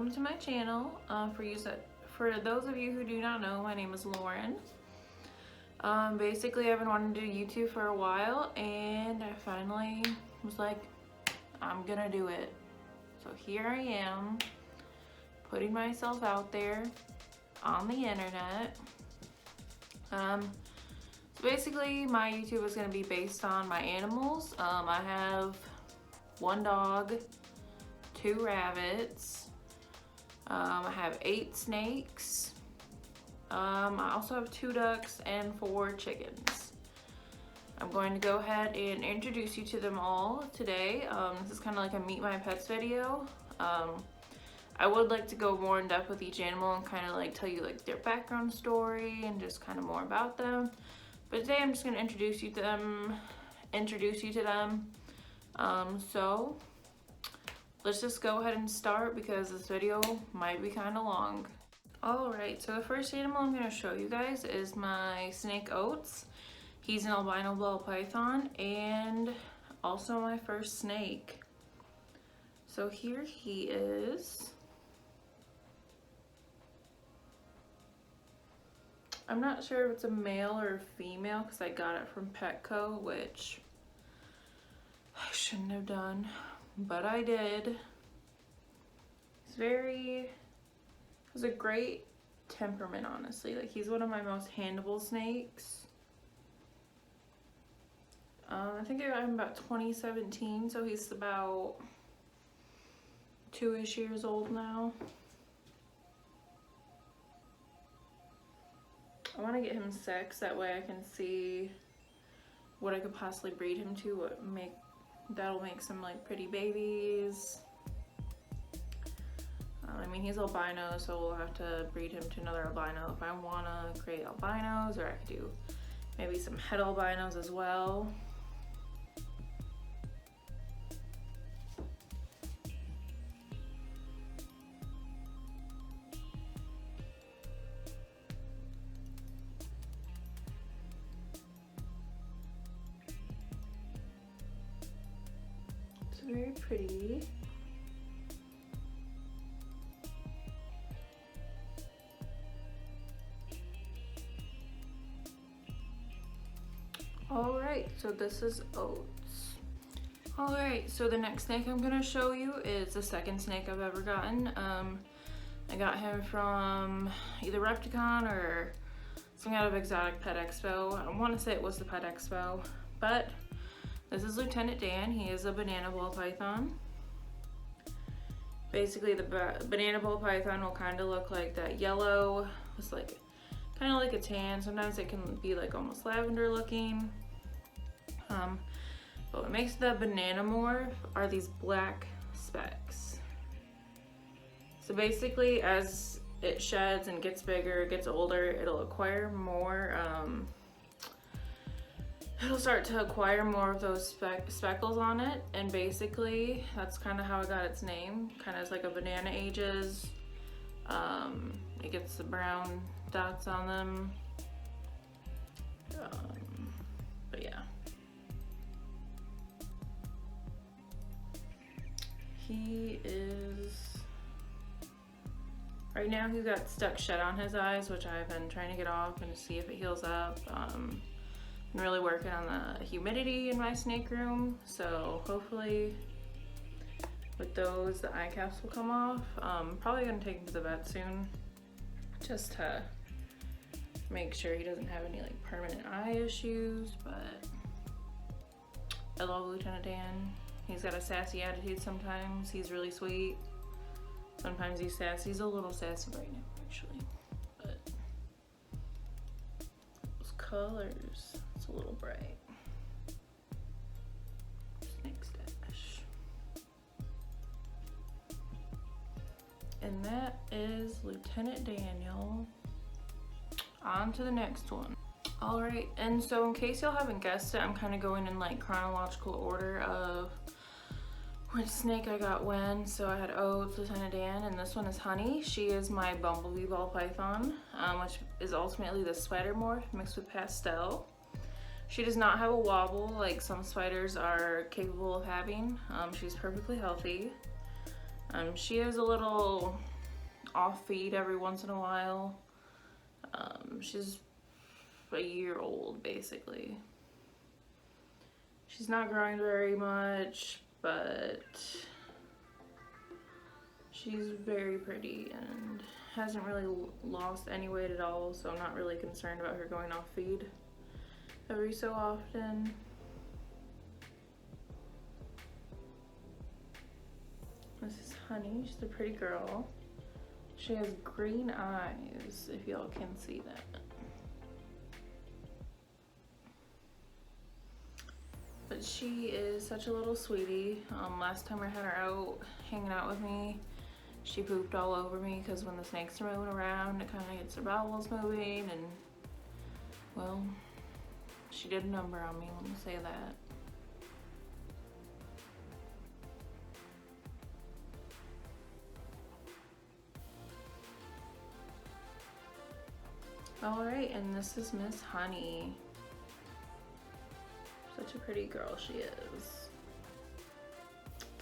welcome to my channel. For those of you who do not know, my name is Lauren. Basically, I've been wanting to do YouTube for a while, and I finally was like, I'm gonna do it. So here I am, putting myself out there on the internet. So basically, my YouTube is gonna be based on my animals. I have 1 dog, 2 rabbits. I have 8 snakes. I also have 2 ducks and 4 chickens. I'm going to go ahead and introduce you to them all today. This is kind of like a Meet My Pets video. I would like to go more in depth with each animal and kind of like tell you like their background story and just kind of more about them. But today I'm just going to introduce you to them. So let's just go ahead and start because this video might be kind of long. Alright, so the first animal I'm going to show you guys is my snake Oats. He's an albino ball python and also my first snake. So here he is. I'm not sure if it's a male or a female because I got it from Petco, which I shouldn't have done, but I did. Has a great temperament, honestly. Like, he's one of my most handleable snakes. I think I got him about 2017, so he's about 2-ish years old now. I want to get him sexed, that way I can see what I could possibly breed him to, that'll make some like pretty babies. I mean, he's albino, so we'll have to breed him to another albino if I want to create albinos, or I could do maybe some het albinos as well. It's very pretty. Alright, so this is Oats. Alright, so the next snake I'm going to show you is the second snake I've ever gotten. I got him from either Repticon or some kind of exotic pet expo. I want to say it was the pet expo, but this is Lieutenant Dan. He is a banana ball python. Basically, the banana ball python will kind of look like that yellow. It's like kind of like a tan. Sometimes it can be like almost lavender looking. But what makes the banana morph are these black specks. So basically, as it sheds and gets bigger, gets older, it'll acquire more, it'll start to acquire more of those speckles on it. And basically, that's kind of how it got its name. Kind of as like a banana ages. It gets the brown dots on them. But yeah. He is, right now he's got stuck shut on his eyes, which I've been trying to get off and see if it heals up. I'm really working on the humidity in my snake room, so hopefully with those the eye caps will come off. Probably gonna take him to the vet soon just to make sure he doesn't have any like permanent eye issues, but I love Lieutenant Dan. He's got a sassy attitude sometimes. He's really sweet. Sometimes he's sassy. He's a little sassy right now, actually. But those colors, it's a little bright. Snake stash. And that is Lieutenant Daniel. On to the next one. Alright, and so in case y'all haven't guessed it, I'm kind of going in like chronological order of which snake I got when. So I had Oats, Lieutenant Dan, and this one is Honey. She is my bumblebee ball python, which is ultimately the spider morph mixed with pastel. She does not have a wobble like some spiders are capable of having. She's perfectly healthy. She is a little off feed every once in a while. She's a year old basically. She's not growing very much, but she's very pretty and hasn't really lost any weight at all, so I'm not really concerned about her going off feed every so often. This is Honey. She's a pretty girl. She has green eyes, if y'all can see that. But she is such a little sweetie. Last time I had her out hanging out with me, she pooped all over me because when the snakes are moving around, it kind of gets her bowels moving, and well, she did a number on me, let me say that. Alright, and this is Miss Honey. Such a pretty girl she is.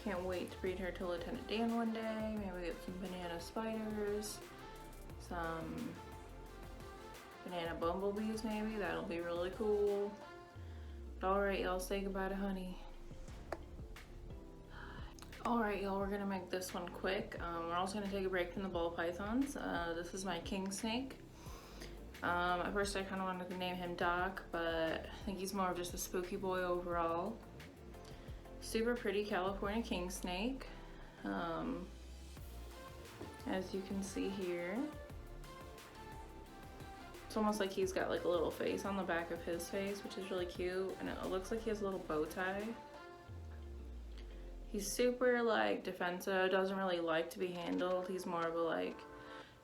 Can't wait to breed her to Lieutenant Dan one day. Maybe get some banana spiders, some banana bumblebees maybe. That'll be really cool. But alright, y'all, say goodbye to Honey. Alright, y'all, we're gonna make this one quick. We're also gonna take a break from the ball pythons. This is my king snake. At first I kind of wanted to name him Doc, but I think he's more of just a spooky boy overall. Super pretty California king snake. As you can see here. It's almost like he's got like a little face on the back of his face, which is really cute, and it looks like he has a little bow tie. He's super like defensive, doesn't really like to be handled. He's more of a like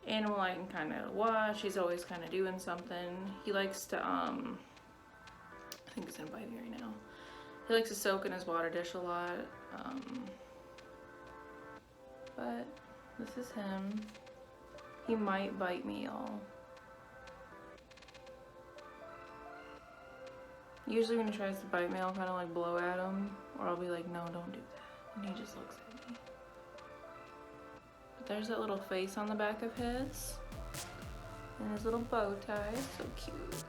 animal I can kind of watch. He's always kind of doing something. He likes to, I think he's gonna bite me right now. He likes to soak in his water dish a lot. But this is him. He might bite me, y'all. Usually when he tries to bite me, I'll kind of like blow at him, or I'll be like, no, don't do that. And he just looks at me. There's that little face on the back of his, and his little bow tie, so cute.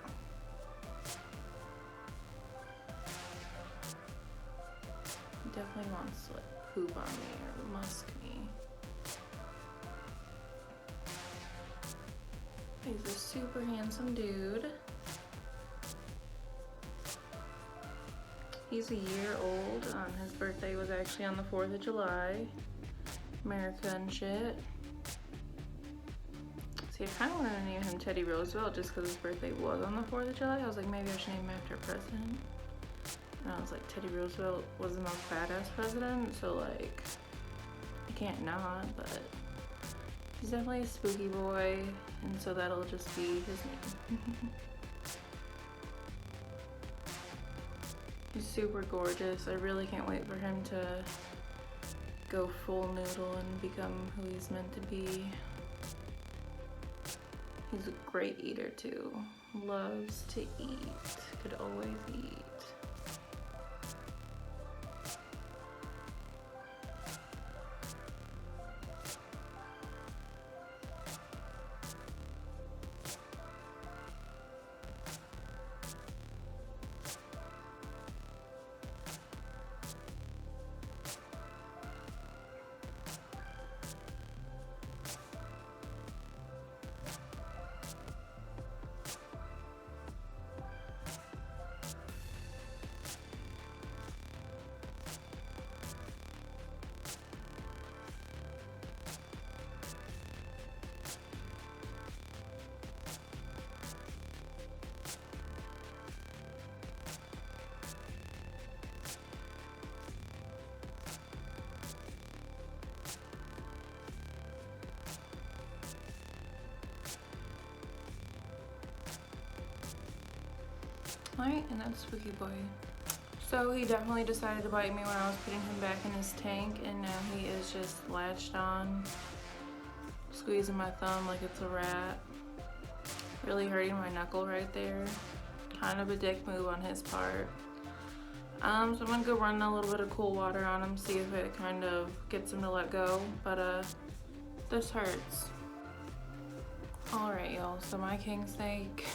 He definitely wants to like poop on me or musk me. He's a super handsome dude. He's a year old. His birthday was actually on the 4th of July. America and shit. See, I kind of wanted to name him Teddy Roosevelt just because his birthday was on the 4th of July. I was like, maybe I should name him after a president. And I was like, Teddy Roosevelt was the most badass president, so like, I can't not, but he's definitely a spooky boy, and so that'll just be his name. He's super gorgeous. I really can't wait for him to go full noodle and become who he's meant to be. He's a great eater too. Loves to eat. Could always eat. Alright, and that's Spooky Boy. So he definitely decided to bite me when I was putting him back in his tank, and now he is just latched on, squeezing my thumb like it's a rat. Really hurting my knuckle right there. Kind of a dick move on his part. So I'm gonna go run a little bit of cool water on him, see if it kind of gets him to let go, but this hurts. Alright, y'all, so my king snake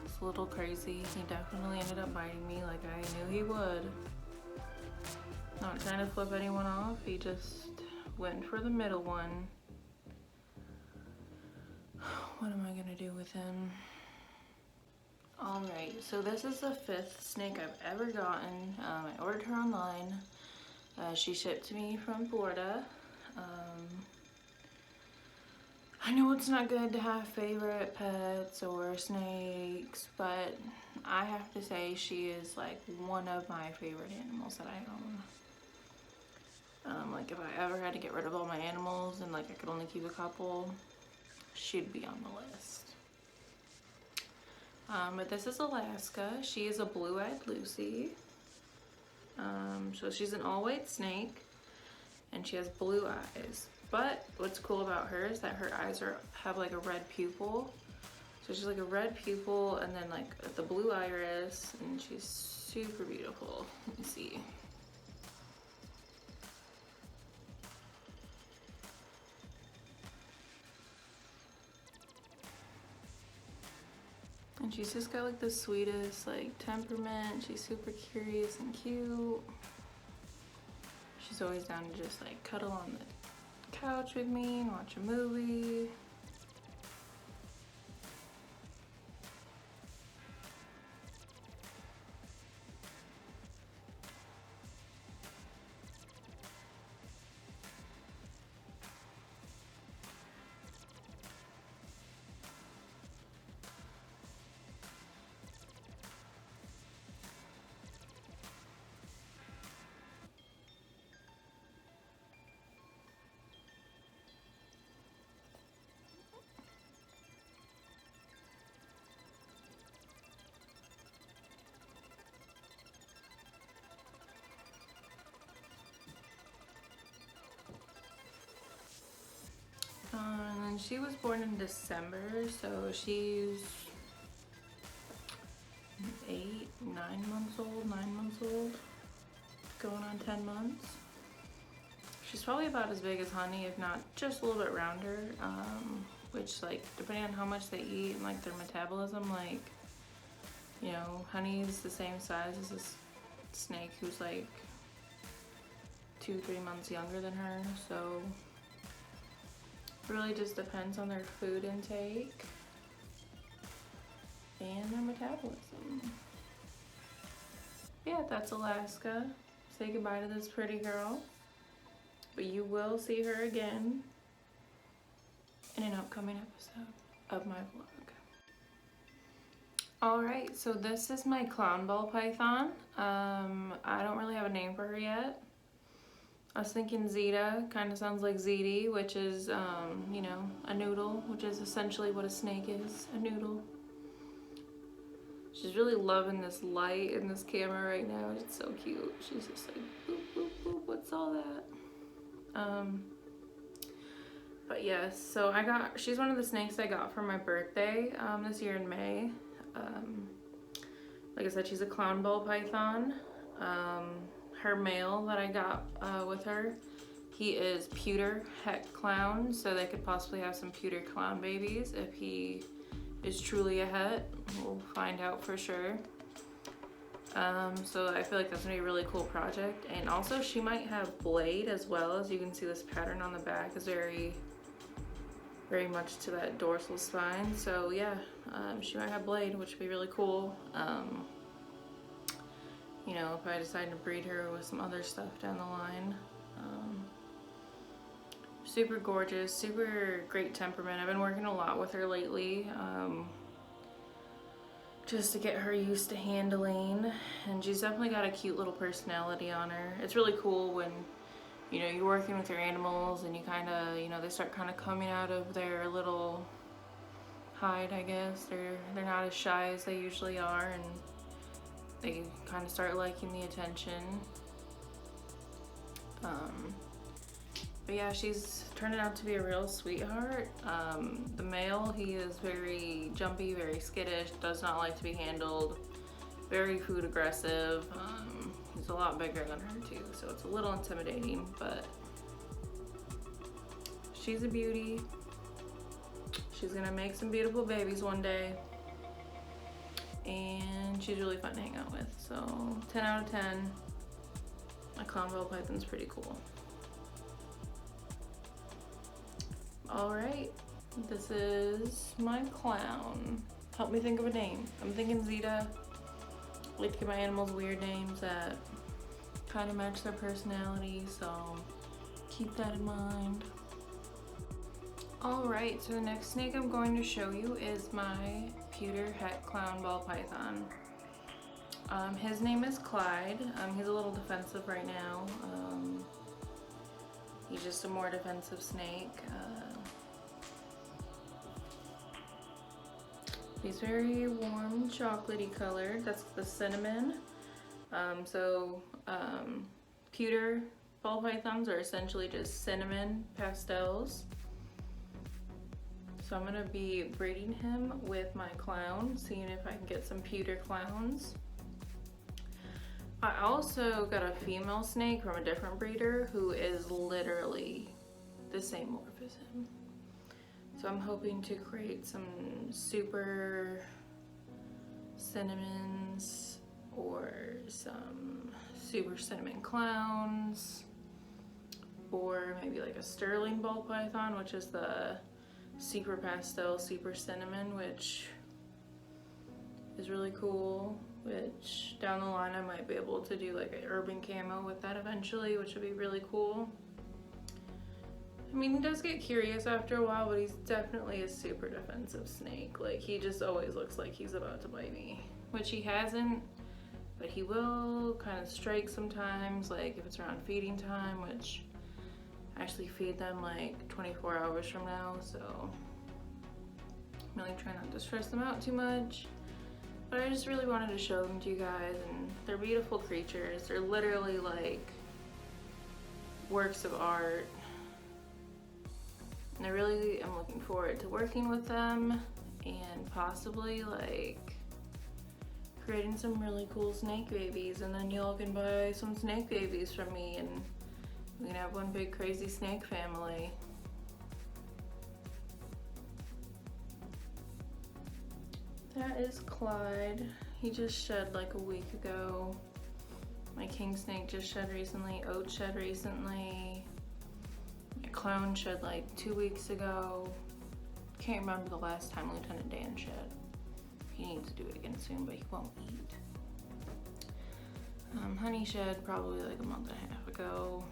is a little crazy. He definitely ended up biting me like I knew he would. Not trying to flip anyone off, he just went for the middle one. What am I gonna do with him? Alright, so this is the 5th snake I've ever gotten. I ordered her online. She shipped to me from Florida. I know it's not good to have favorite pets or snakes, but I have to say she is like one of my favorite animals that I own. Like if I ever had to get rid of all my animals and like I could only keep a couple, she'd be on the list. But this is Alaska. She is a blue-eyed Lucy. So she's an all-white snake and she has blue eyes. But what's cool about her is that her eyes have like a red pupil. So she's like a red pupil and then like the blue iris, and she's super beautiful. Let me see. And she's just got like the sweetest like temperament. She's super curious and cute. She's always down to just like cuddle on the couch with me and watch a movie. And then she was born in December, so she's 9 months old, going on 10 months. She's probably about as big as Honey, if not just a little bit rounder, which like depending on how much they eat and like their metabolism, like, you know, Honey's the same size as this snake who's like 2-3 months younger than her, so really just depends on their food intake and their metabolism. Yeah, that's Alaska. Say goodbye to this pretty girl. But you will see her again in an upcoming episode of my vlog. Alright, so this is my clown ball python. I don't really have a name for her yet. I was thinking Zeta, kind of sounds like ziti, which is, you know, a noodle, which is essentially what a snake is, a noodle. She's really loving this light in this camera right now. It's so cute. She's just like, boop, boop, boop, what's all that? But yes, so she's one of the snakes I got for my birthday this year in May. Like I said, she's a clown ball python. Her male that I got with her, he is pewter het clown, so they could possibly have some pewter clown babies if he is truly a het. We'll find out for sure. So I feel like that's gonna be a really cool project. And also she might have blade as well. As you can see, this pattern on the back is very much to that dorsal spine. So yeah, she might have blade, which would be really cool. You know, if I decide to breed her with some other stuff down the line. Super gorgeous, super great temperament. I've been working a lot with her lately, just to get her used to handling, and she's definitely got a cute little personality on her. It's really cool when, you know, you're working with your animals and you kind of, you know, they start kind of coming out of their little hide, I guess. They're not as shy as they usually are, and they kind of start liking the attention. But yeah, she's turning out to be a real sweetheart. The male, he is very jumpy, very skittish, does not like to be handled, very food aggressive. He's a lot bigger than her too, so it's a little intimidating, but she's a beauty. She's gonna make some beautiful babies one day. And she's really fun to hang out with. So 10 out of 10. A clown ball python's pretty cool. All right, this is my clown. Help me think of a name. I'm thinking Zeta. I like to give my animals weird names that kind of match their personality, so keep that in mind. All right, so the next snake I'm going to show you is my pewter het clown ball python. His name is Clyde. He's a little defensive right now. He's just a more defensive snake. He's very warm, chocolatey colored. That's the cinnamon. Pewter ball pythons are essentially just cinnamon pastels. So I'm gonna be breeding him with my clown, seeing if I can get some pewter clowns. I also got a female snake from a different breeder who is literally the same morph as him. So I'm hoping to create some super cinnamons or some super cinnamon clowns, or maybe like a sterling ball python, which is the super pastel, super cinnamon, which is really cool. Which down the line I might be able to do like an urban camo with that eventually, which would be really cool. I mean, he does get curious after a while, but he's definitely a super defensive snake. Like, he just always looks like he's about to bite me, which he hasn't, but he will kind of strike sometimes, like if it's around feeding time, which I actually feed them like 24 hours from now, so I'm really trying not to stress them out too much. But I just really wanted to show them to you guys, and they're beautiful creatures. They're literally like works of art. And I really am looking forward to working with them and possibly like creating some really cool snake babies, and then y'all can buy some snake babies from me and we can have one big crazy snake family. That is Clyde. He just shed like a week ago. My king snake just shed recently. Oat shed recently. My clown shed like 2 weeks ago. Can't remember the last time Lieutenant Dan shed. He needs to do it again soon, but he won't eat. Honey shed probably like a month and a half ago.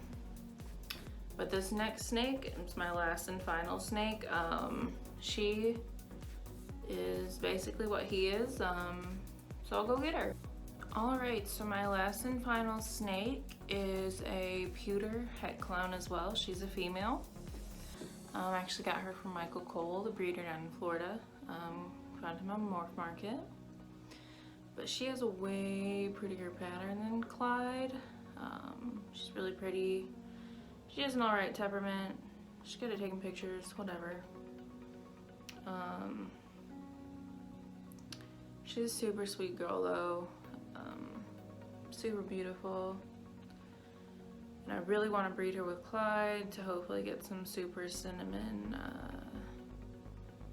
But this next snake is my last and final snake. She is basically what he is, so I'll go get her. All right, so my last and final snake is a pewter het clown as well. She's a female. I actually got her from Michael Cole, the breeder down in Florida. Found him on Morph Market. But she has a way prettier pattern than Clyde. She's really pretty. She has an alright temperament. She's good at taking pictures, whatever. She's a super sweet girl though. Super beautiful. And I really want to breed her with Clyde to hopefully get some super cinnamon,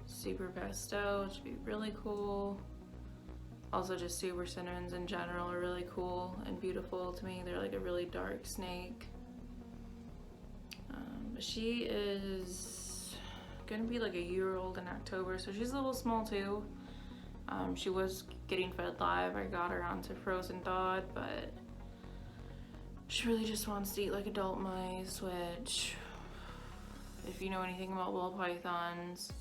super pastel, which would be really cool. Also just super cinnamons in general are really cool and beautiful to me. They're like a really dark snake. But she is gonna be like a year old in October, so she's a little small too. She was getting fed live. I got her onto frozen Dodd, but she really just wants to eat like adult mice, which, if you know anything about ball pythons,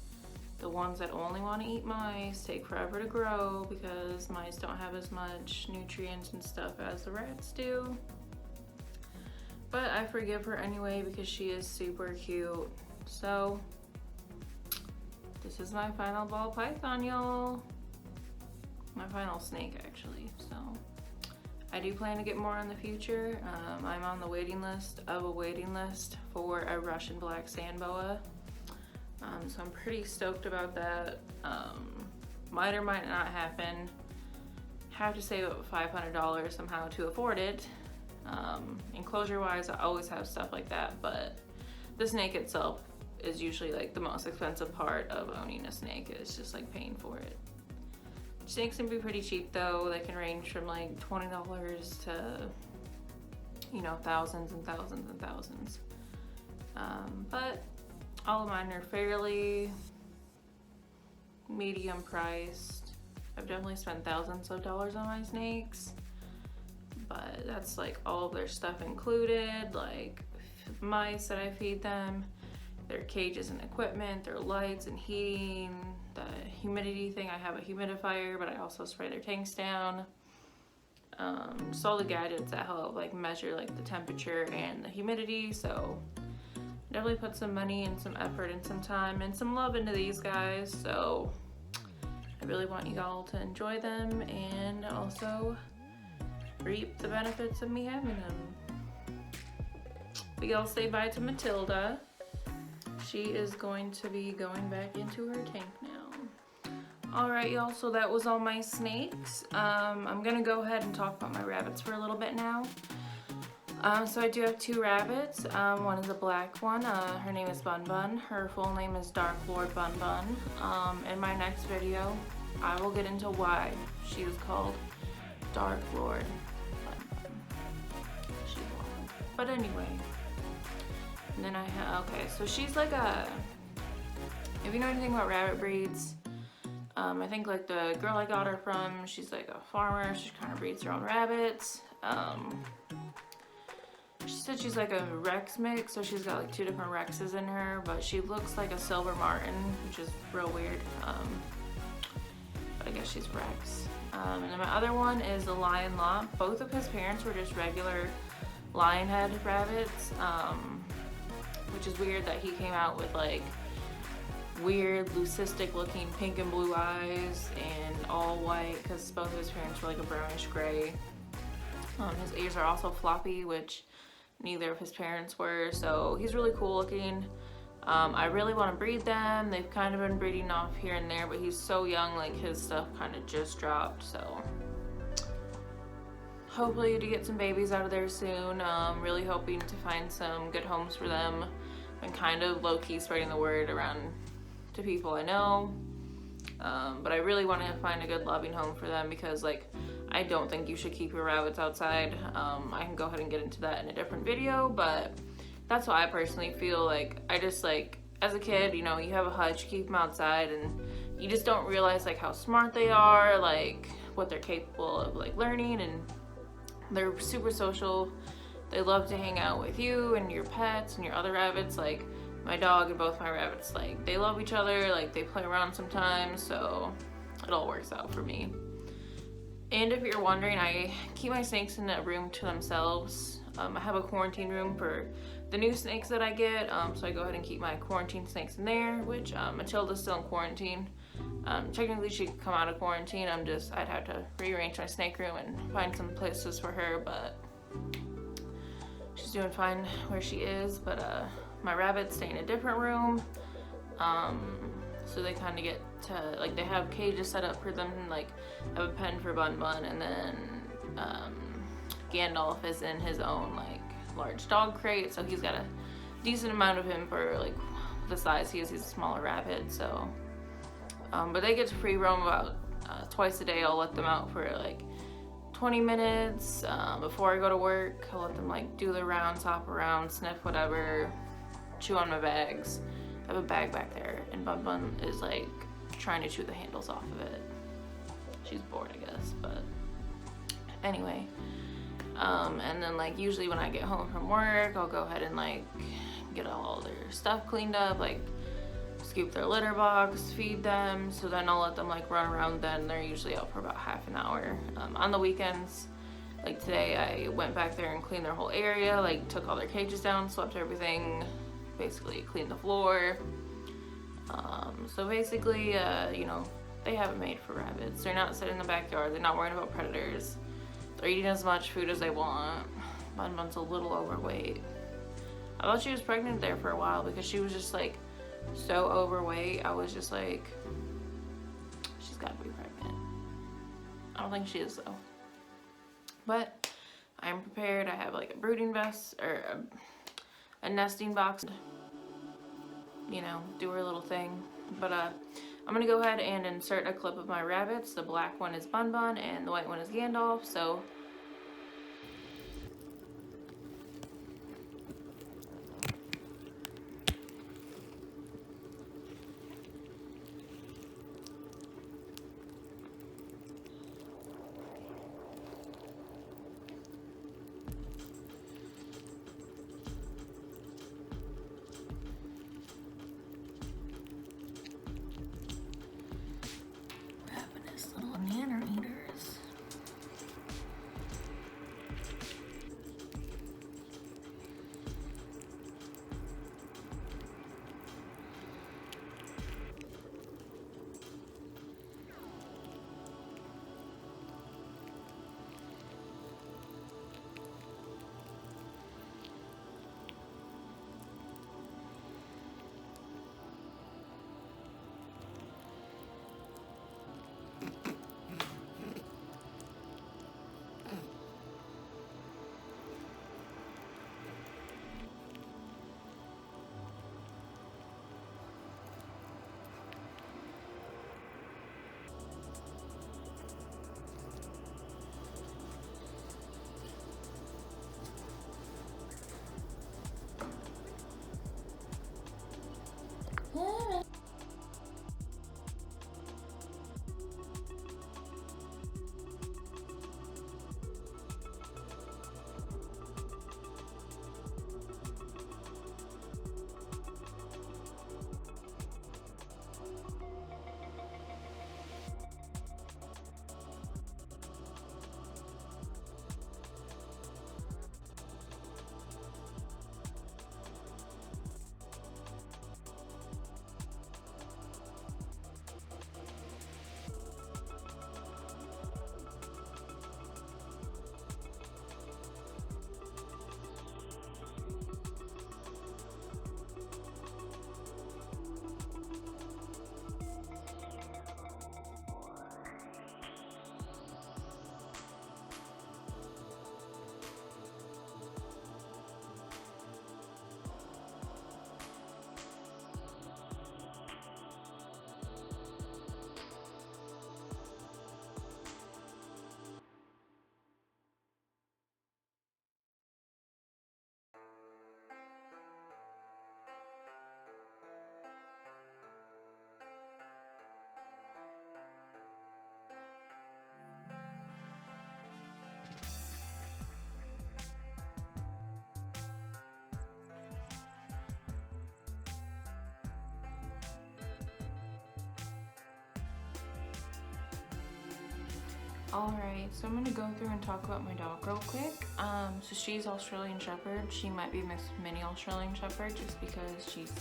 the ones that only want to eat mice take forever to grow because mice don't have as much nutrients and stuff as the rats do. But I forgive her anyway because she is super cute. So this is my final ball python, y'all. My final snake, actually. So I do plan to get more in the future. I'm on the waiting list of a waiting list for a Russian black sand boa. So I'm pretty stoked about that. Might or might not happen. Have to save up $500 somehow to afford it. Enclosure wise, I always have stuff like that, but the snake itself is usually like the most expensive part of owning a snake, is just like paying for it. Snakes can be pretty cheap though. They can range from like $20 to, you know, thousands and thousands and thousands. But all of mine are fairly medium priced. I've definitely spent thousands of dollars on my snakes, but that's like all of their stuff included, like mice that I feed them, their cages and equipment, their lights and heating, the humidity thing. I have a humidifier, but I also spray their tanks down. Just all the gadgets that help like measure like the temperature and the humidity. So definitely put some money and some effort and some time and some love into these guys. So I really want you all to enjoy them and also reap the benefits of me having them. We all say bye to Matilda. She is going to be going back into her tank now. Alright y'all, so that was all my snakes. I'm gonna go ahead and talk about my rabbits for a little bit now. So I do have 2 rabbits. One is a black one. Her name is Bun Bun. Her full name is Dark Lord Bun Bun. In my next video, I will get into why she was called Dark Lord Bun Bun. She's wild. But anyway, and then I have, okay, so she's like a, if you know anything about rabbit breeds, I think like the girl I got her from, she's like a farmer. She kind of breeds her own rabbits. She said she's like a Rex mix, so she's got like 2 different Rexes in her, but she looks like a Silver Martin, which is real weird. But I guess she's Rex. And then my other one is a Lion Lot. Both of his parents were just regular lion head rabbits, which is weird that he came out with like weird leucistic looking pink and blue eyes and all white, because both of his parents were like a brownish gray. His ears are also floppy, which neither of his parents were, so he's really cool looking. I really want to breed them. They've kind of been breeding off here and there, but he's so young, like his stuff kind of just dropped, so hopefully to get some babies out of there soon. Really hoping to find some good homes for them. Been kind of low-key spreading the word around to people I know, but I really want to find a good loving home for them, because like I don't think you should keep your rabbits outside. I can go ahead and get into that in a different video, but that's what I personally feel. Like I just, like as a kid, you know, you have a hutch, you keep them outside, and you just don't realize like how smart they are, like what they're capable of like learning, and they're super social. They love to hang out with you and your pets and your other rabbits. Like my dog and both my rabbits, like they love each other, like they play around sometimes, so it all works out for me. And if you're wondering, I keep my snakes in a room to themselves. I have a quarantine room for the new snakes that I get, so I go ahead and keep my quarantine snakes in there, which Matilda's still in quarantine. Technically she could come out of quarantine. I'd have to rearrange my snake room and find some places for her, but she's doing fine where she is. But my rabbits stay in a different room, so they kind of get to, like, they have cages set up for them, like have a pen for Bun Bun, and then Gandalf is in his own like large dog crate, so he's got a decent amount of him for like the size he is. He's a smaller rabbit, so but they get to free roam about twice a day. I'll let them out for like 20 minutes before I go to work. I'll let them like do their rounds, hop around, sniff whatever, chew on my bags. I have a bag back there, and Bun Bun is like trying to chew the handles off of it. She's bored, I guess, but anyway. And then like usually when I get home from work, I'll go ahead and like get all their stuff cleaned up, like scoop their litter box, feed them. So then I'll let them like run around. Then they're usually out for about half an hour. On the weekends, like today, I went back there and cleaned their whole area, like took all their cages down, swept everything, basically cleaned the floor. So basically, you know, they have it made for rabbits. They're not sitting in the backyard. They're not worried about predators. They're eating as much food as they want. Bun Bun's a little overweight. I thought she was pregnant there for a while because she was just like so overweight. I was just like, she's gotta be pregnant. I don't think she is though. But I'm prepared. I have like a brooding vest or a nesting box. you know, do her little thing. But I'm gonna go ahead and insert a clip of my rabbits. The black one is Bun Bun and the white one is Gandalf. So ravenous little nanner eaters. Alright, so I'm going to go through and talk about my dog real quick. So she's Australian Shepherd. She might be a mixed mini Australian Shepherd just because she's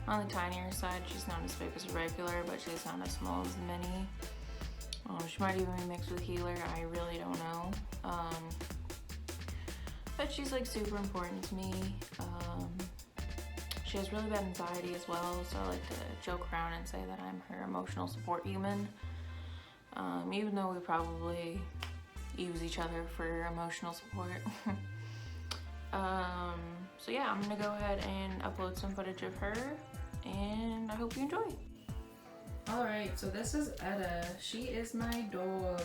on the tinier side. She's not as big as a regular, but she's not as small as a mini. She might even be mixed with Heeler. I really don't know. But she's like super important to me. She has really bad anxiety as well, so I like to joke around and say that I'm her emotional support human. Even though we probably use each other for emotional support. So yeah, I'm gonna go ahead and upload some footage of her, and I hope you enjoy. Alright, so this is Etta. She is my dog.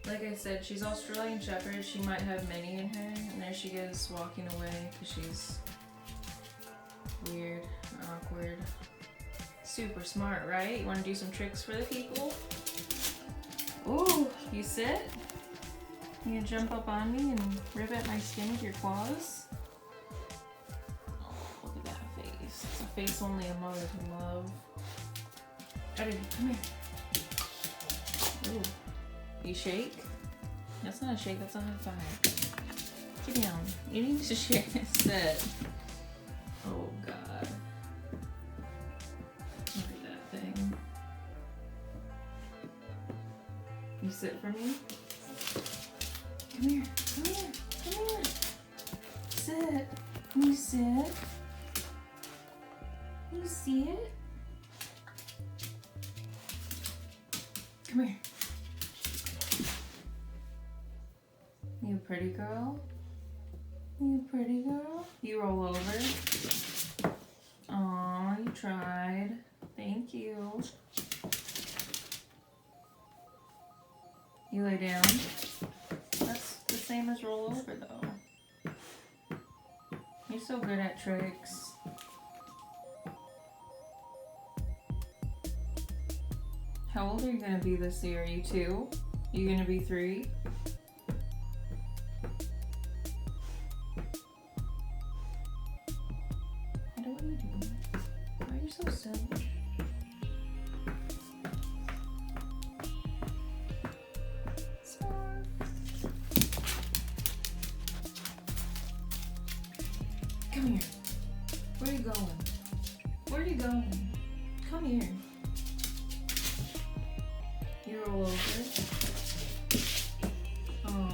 Like I said, she's Australian Shepherd. She might have Minnie in her, and there she goes walking away because she's weird, awkward. Super smart, right? You want to do some tricks for the people? Ooh, you sit? You gonna jump up on me and rip at my skin with your claws? Oh, look at that face. It's a face only a mother can love. Eddie, come here. Ooh. You shake? That's not a shake, that's a high five. Get down. You need to shake. Sit. Oh, God. Look at that thing. You sit for me? Come here, come here, come here. Sit. Can you sit? Can you see it? Come here. You pretty girl? You pretty girl? You roll over. Oh Aw, you tried. Thank you. You lay down. That's the same as roll over though. You're so good at tricks. How old are you gonna be this year? Are you 2? You gonna be 3? What are you doing? Why are you so silly? Come here. Where are you going? Where are you going? Come here. You roll over. Aww.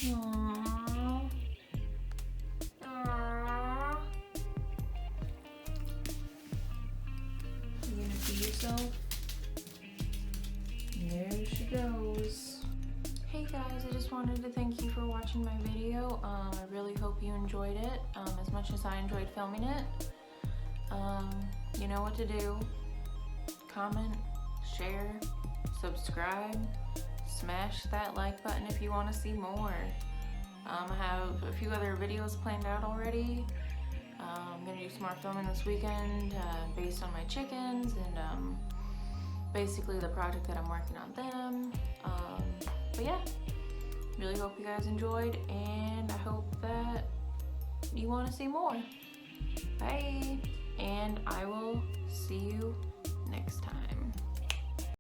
Aww. Aww. You gonna pee yourself? There she goes. Hey guys, I just wanted to thank you for watching my video. I really hope you enjoyed it as much as I enjoyed filming it. You know what to do. Comment, share, subscribe, smash that like button if you want to see more. I have a few other videos planned out already. I'm going to do some more filming this weekend based on my chickens and basically the project that I'm working on them. But yeah, really hope you guys enjoyed, and I hope that you want to see more. Bye, and I will see you next time.